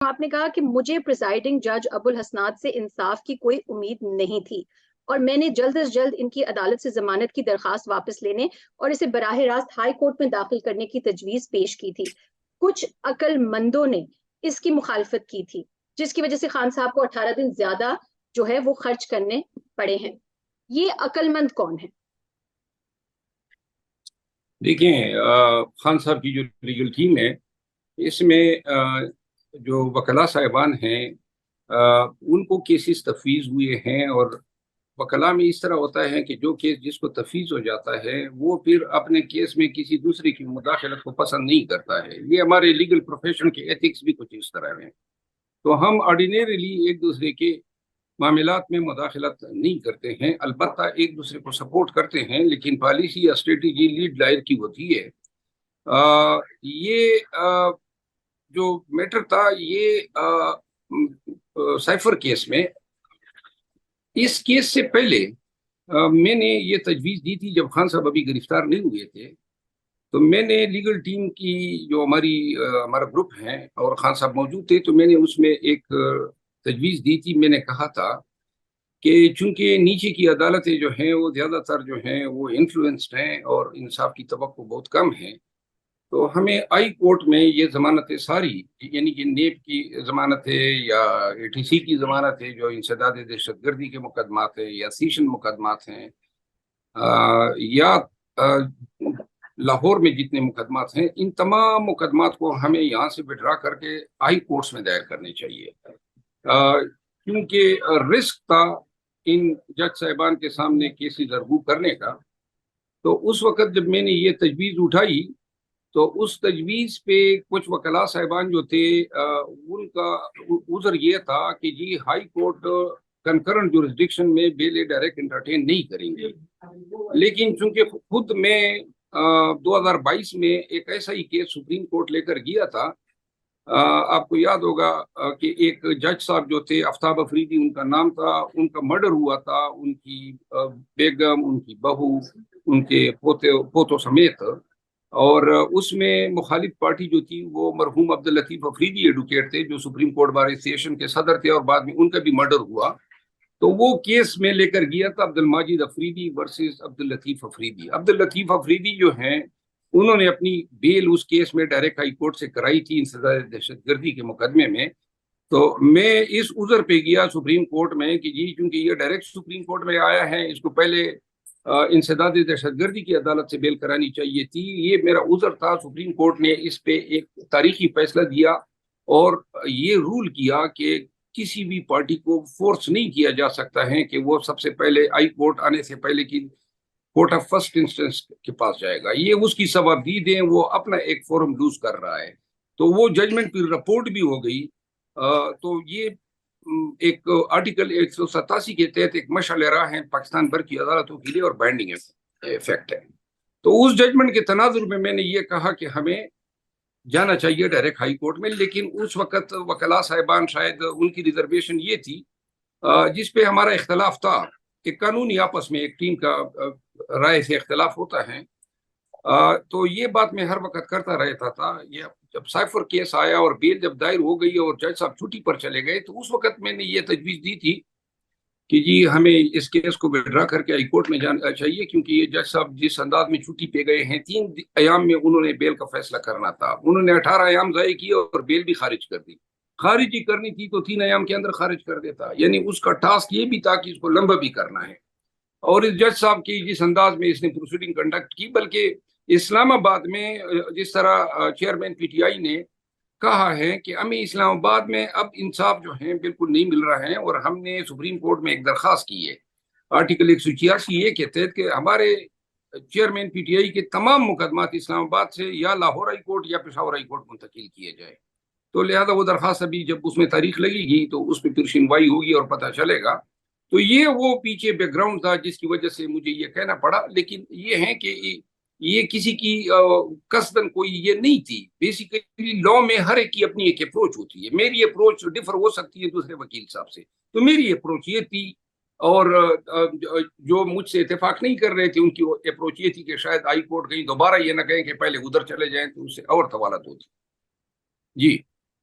आपने कहा कि मुझे प्रिसाइडिंग जज अबुल हसनात से इंसाफ की कोई उम्मीद नहीं थी और मैंने जल्द अज जल्द इनकी अदालत से जमानत की दरखास्त वापस लेने और इसे बराह रास्त हाई कोर्ट में दाखिल करने की तजवीज पेश की थी। कुछ अक्लमंदों ने इसकी मुखालफत की थी, जिसकी वजह से खान साहब को 18 दिन ज्यादा जो है वो खर्च करने पड़े हैं। ये अक्लमंद कौन है? देखिए, खान साहब की जो लीगल टीम है, इसमें जो वकला साहिबान हैं, उनको केसेस तफवीज़ हुए हैं। और वकला में इस तरह होता है कि जो केस जिसको तफवीज़ हो जाता है वो फिर अपने केस में किसी दूसरे की मुदाखलत को पसंद नहीं करता है। ये हमारे लीगल प्रोफेशन के एथिक्स भी कुछ इस तरह हैं। तो हम ऑर्डिनरीली एक दूसरे के मामलात में मुदाखलत नहीं करते हैं, अलबत्ता एक दूसरे को सपोर्ट करते हैं, लेकिन पॉलिसी या स्ट्रेटजी लीड लायर की होती है। ये जो मैटर था, ये साइफर केस में, इस केस से पहले मैंने ये तजवीज़ दी थी, जब खान साहब अभी गिरफ्तार नहीं हुए थे, तो मैंने लीगल टीम की जो हमारा ग्रुप है और खान साहब मौजूद थे, तो मैंने उसमें एक तजवीज़ दी थी। मैंने कहा था कि चूंकि नीचे की अदालतें जो हैं वो ज़्यादातर जो हैं वो इन्फ्लुएंस्ड हैं और इंसाफ की तवक्को बहुत कम है, तो हमें हाई कोर्ट में ये जमानतें सारी, यानी कि नेब की जमानत है या एटीसी की जमानत है, जो इंसदाद दहशतगर्दी के मुकदमात है या सीशन मुकदमात हैं, या लाहौर में जितने मुकदमात हैं, इन तमाम मुकदमात को हमें यहाँ से विड्रा करके हाई कोर्ट्स में दायर करने चाहिए। क्योंकि रिस्क था इन जज साहिबान के सामने केसेस अर्गू करने का। तो उस वक्त जब मैंने ये तजवीज़ उठाई, तो उस तजवीज़ पे कुछ वकला साहिबान जो थे, उनका उज़र ये था कि जी हाई कोर्ट कंकरेंट जुरिस्डिक्शन में बेल डायरेक्ट एंटरटेन नहीं करेंगे। लेकिन चूंकि खुद मैं 2022 में एक ऐसा ही केस सुप्रीम कोर्ट लेकर गया था, आपको याद होगा कि एक जज साहब जो थे, आफ्ताब अफरीदी उनका नाम था, उनका मर्डर हुआ था, उनकी बेगम, उनकी बहू, उनके पोतों समेत। और उसमें मुखालिफ पार्टी जो थी वो मरहूम अब्दुल लतीफ अफरीदी एडवोकेट थे, जो सुप्रीम कोर्ट बार एसोसिएशन के सदर थे, और बाद में उनका भी मर्डर हुआ। तो वो केस में लेकर गया था, अब्दुल माजिद अफरीदी वर्सेस अब्दुल लतीफ अफरीदी। अब्दुल लतीफ अफरीदी जो हैं, उन्होंने अपनी बेल उस केस में डायरेक्ट हाई कोर्ट से कराई थी इंसदाद दहशतगर्दी के मुकदमे में। तो मैं इस उज़र पे गया सुप्रीम कोर्ट में कि जी चूंकि ये डायरेक्ट सुप्रीम कोर्ट में आया है, इसको पहले इंसदाद दहशतगर्दी की अदालत से बेल करानी चाहिए थी। ये मेरा उज़र था। सुप्रीम कोर्ट ने इस पे एक तारीखी फैसला दिया और ये रूल किया कि किसी भी पार्टी को फोर्स नहीं किया जा सकता है कि वो सबसे पहले हाई कोर्ट आने से पहले की कोर्ट ऑफ फर्स्ट इंस्टेंस के पास जाएगा। ये उसकी सवाबदीद है, वो अपना एक फोरम लूज कर रहा है। तो वो जजमेंट की रिपोर्ट भी हो गई। तो ये एक आर्टिकल 187 के तहत एक मशाल राह है पाकिस्तान भर की अदालतों के लिए और बाइंडिंग इफेक्ट है। तो उस जजमेंट के तनाजुर में मैंने ये कहा कि हमें जाना चाहिए डायरेक्ट हाई कोर्ट में। लेकिन उस वक्त वकला साहिबान, शायद उनकी रिजर्वेशन ये थी, जिस पे हमारा इख्तलाफ था कि कानूनी आपस में एक टीम का राय से इख्तलाफ होता है। तो ये बात मैं हर वक्त करता रहता था। ये जब साइफर केस आया और बेल जब दायर हो गई और जज साहब छुट्टी पर चले गए, तो उस वक्त मैंने ये तजवीज़ दी थी कि जी हमें इस केस को विड्रा करके हाई कोर्ट में जाना चाहिए, क्योंकि ये जज साहब जिस अंदाज में छुट्टी पे गए हैं, 3 अयाम में उन्होंने बेल का फैसला करना था। उन्होंने 18 अयाम ज़ाये किए और बेल भी खारिज कर दी। खारिज ही करनी थी तो 3 अयाम के अंदर खारिज कर देता, यानी उसका टास्क ये भी था कि इसको लंबा भी करना है। और इस जज साहब की जिस अंदाज में इसने प्रोसीडिंग कंडक्ट की, बल्कि इस्लामाबाद में जिस तरह चेयरमैन पीटीआई ने कहा है कि हमें इस्लामाबाद में अब इंसाफ जो है बिल्कुल नहीं मिल रहा है, और हमने सुप्रीम कोर्ट में एक दरखास्त की है आर्टिकल 186 के तहत कि हमारे चेयरमैन पीटीआई के तमाम मुकदमात इस्लामाबाद से या लाहौर हाई कोर्ट या पेशावर हाई कोर्ट मुंतकिल किए जाए। तो लिहाजा वो दरखास्त अभी जब उसमें तारीख लगेगी तो उस पर फिर सुनवाई होगी और पता चलेगा। तो ये वो पीछे बैकग्राउंड था जिसकी वजह से मुझे ये कहना पड़ा। लेकिन ये है कि ये किसी की कसदन कोई ये नहीं थी। बेसिकली लॉ में हर एक की अपनी एक अप्रोच होती है। मेरी अप्रोच डिफर हो सकती है दूसरे वकील साहब से, तो मेरी अप्रोच ये थी। और जो मुझसे इत्तेफाक नहीं कर रहे थे उनकी अप्रोच ये थी कि शायद हाई कोर्ट कहीं दोबारा ये ना कहें कि पहले उधर चले जाएं, तो उससे और तवालत होती। जी।